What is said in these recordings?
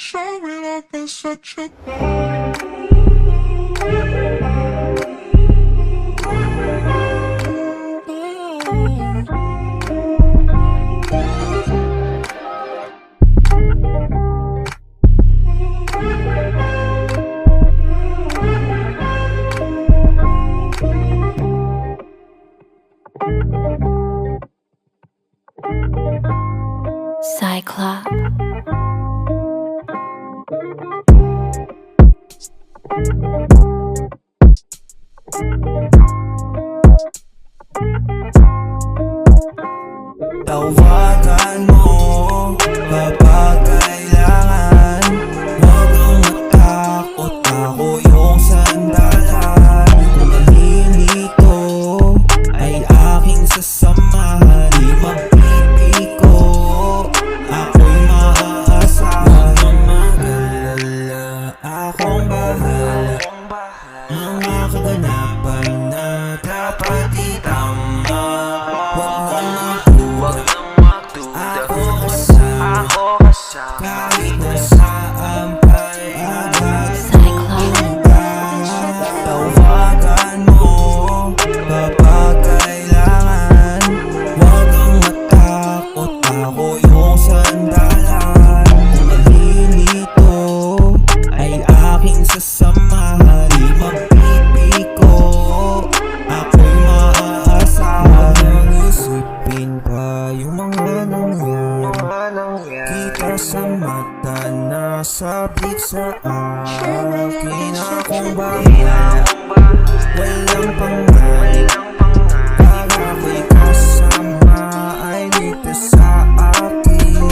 showing up in such a Cyclop. Tawagan mo kapag kailangan. Huwag kang matakot, ako yung sandalan. Kung nalilito ay aking sasamahan. Di magpipiko, ako'y maaasahan. Huwag kang mag-alala, akong bahala. Mga kaganapan na dapat itama. Huwag kang magduda, ako kasama. Kahit nasaan pa'y agad punta. Tawagan mo kapag kailangan. Huwag kang matakot, ako yung sandalan. Kung nalilito ay aking sasamahan. Di magpipiko, ako'y maaasahan. Isipin pa yung mga nangyari. Kita sa mata na sabik sa akin. Akong bahala, walang pangalit. Pag ako'y kasama ay ligtas sa akin.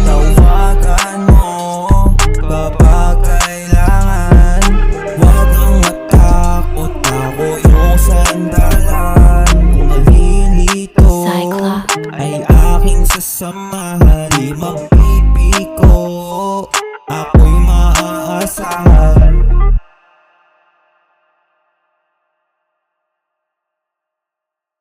Tawagan mo kapag kailangan. Huwag kang matakot, ako yung sandalan. Kung nalilito ay aking sasamahan. Di magpipiko, ako'y maaasahan.